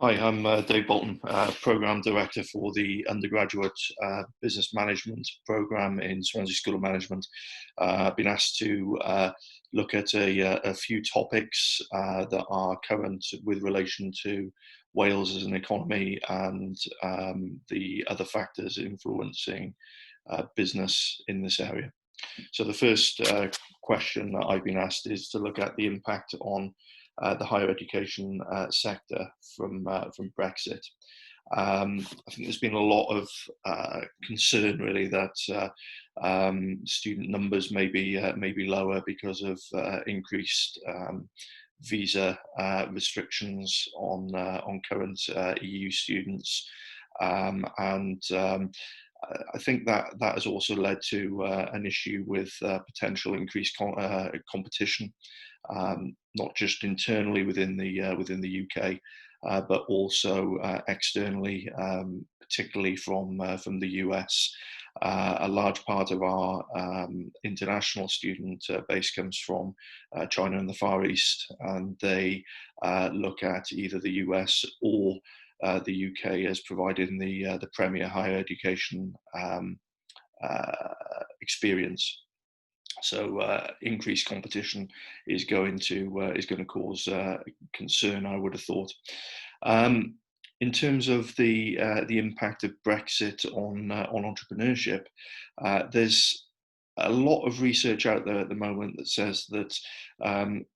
Hi, I'm Dave Bolton, Programme Director for the undergraduate Business Management Programme in Swansea School of Management. I've been asked to look at a few topics that are current with relation to Wales as an economy and the other factors influencing business in this area. So the first question that I've been asked is to look at the impact on the higher education sector from Brexit. I think there's been a lot of concern, really, that student numbers may be lower because of increased visa restrictions on current EU students, and I think that has also led to an issue with potential increased competition, not just internally within the UK, but also externally, particularly from the US. A large part of our international student base comes from China and the Far East, and they look at either the US or the UK as providing the premier higher education experience. So increased competition is going to cause concern, I would have thought. In terms of the impact of Brexit on entrepreneurship, there's a lot of research out there at the moment that says that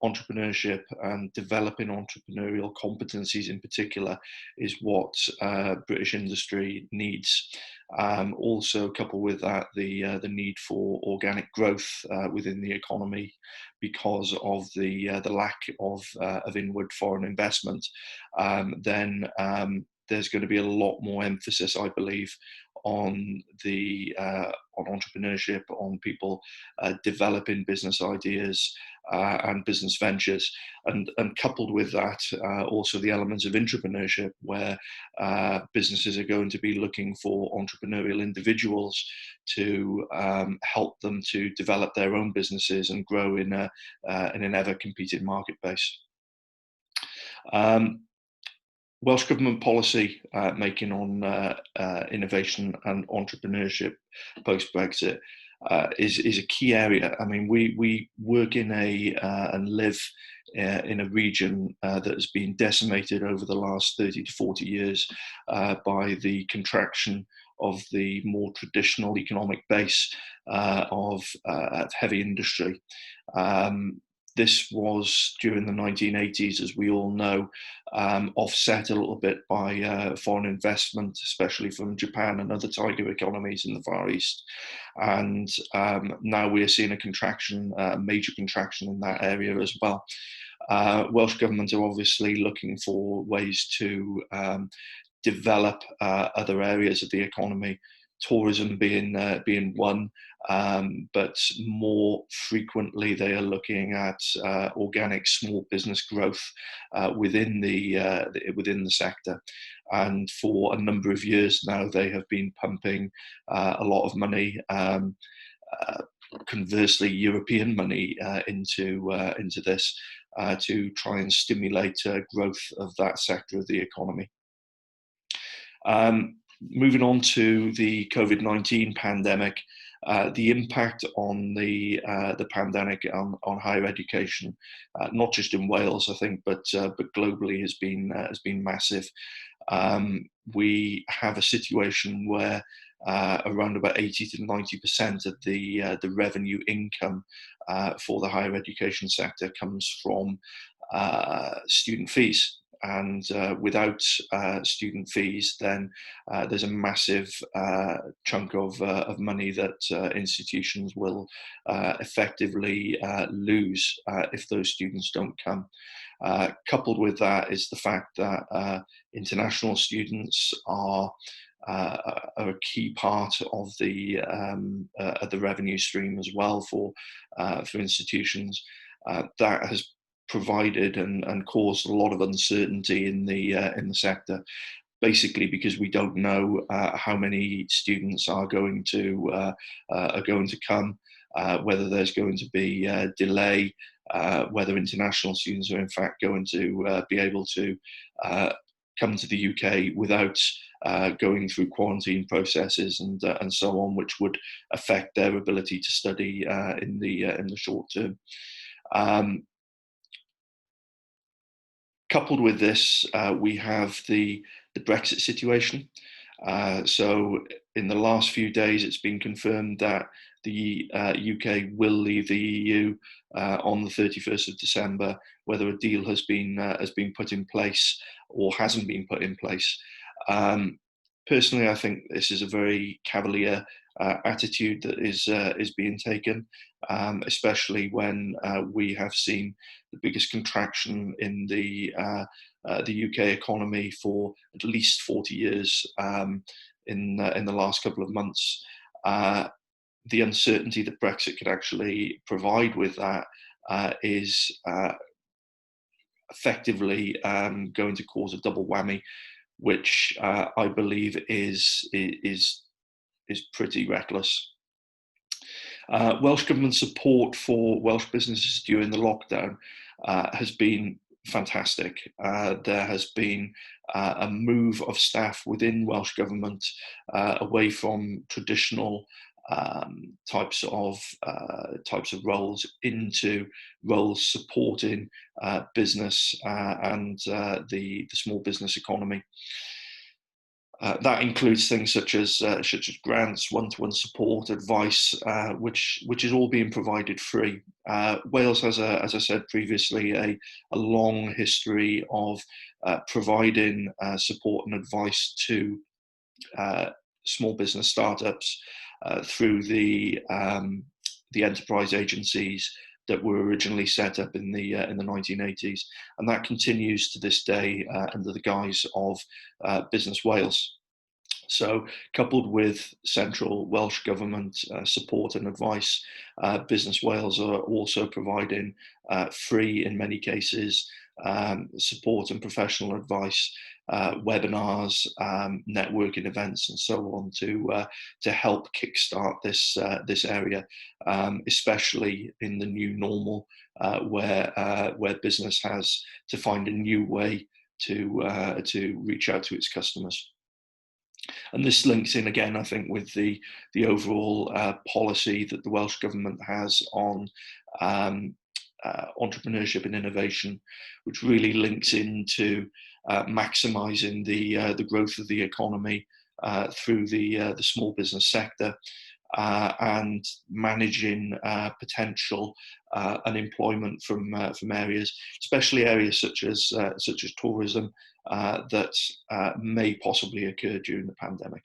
entrepreneurship and developing entrepreneurial competencies in particular is what British industry needs. Also, coupled with that, the need for organic growth within the economy because of the lack of inward foreign investment, then there's going to be a lot more emphasis, I believe, on on entrepreneurship, on people developing business ideas and business ventures, and coupled with that, also the elements of intrapreneurship, where businesses are going to be looking for entrepreneurial individuals to help them to develop their own businesses and grow in an ever-competing marketplace. Welsh Government policy making on innovation and entrepreneurship post-Brexit is a key area. I mean, we work in and live in a region that has been decimated over the last 30 to 40 years by the contraction of the more traditional economic base of heavy industry. This was during the 1980s, as we all know, offset a little bit by foreign investment, especially from Japan and other tiger economies in the Far East. And now we are seeing a contraction, major contraction in that area as well. Welsh Government are obviously looking for ways to develop other areas of the economy, tourism being one, but more frequently they are looking at organic small business growth within the sector. And for a number of years now, they have been pumping a lot of money. Conversely, European money into this to try and stimulate growth of that sector of the economy. Moving on to the COVID-19 pandemic, the impact on the pandemic on higher education, not just in Wales, I think, but globally has been massive. We have a situation where around about 80 to 90% of the revenue income for the higher education sector comes from student fees. And without student fees, then there's a massive chunk of money that institutions will effectively lose if those students don't come. Coupled with that is the fact that international students are a key part of the revenue stream as well for institutions. That has provided and caused a lot of uncertainty in the sector, basically because we don't know how many students are going to come, whether there's going to be a delay, whether international students are in fact going to be able to come to the UK without going through quarantine processes and so on, which would affect their ability to study in the short term. Coupled with this, we have the Brexit situation. So in the last few days, it's been confirmed that the UK will leave the EU on the 31st of December. Whether a deal has been put in place or hasn't been put in place. Personally, I think this is a very cavalier attitude that is being taken, especially when we have seen the biggest contraction in the UK economy for at least 40 years in the last couple of months. The uncertainty that Brexit could actually provide with that is effectively going to cause a double whammy, which I believe is pretty reckless. Welsh Government support for Welsh businesses during the lockdown has been fantastic. There has been a move of staff within Welsh Government away from traditional types of roles into roles supporting business and the small business economy. That includes things such as grants, one-to-one support, advice, which is all being provided free. Wales has, as I said previously, a long history of providing support and advice to small business startups through the enterprise agencies that were originally set up in the 1980s, and that continues to this day under the guise of Business Wales. So, coupled with central Welsh Government support and advice, Business Wales are also providing free, in many cases, support and professional advice, webinars, networking events, and so on to help kickstart this area, especially in the new normal, where business has to find a new way to reach out to its customers. And this links in again, I think, with the overall policy that the Welsh Government has on entrepreneurship and innovation, which really links into maximising the growth of the economy through the small business sector and managing potential unemployment from areas, especially areas such as tourism, that may possibly occur during the pandemic.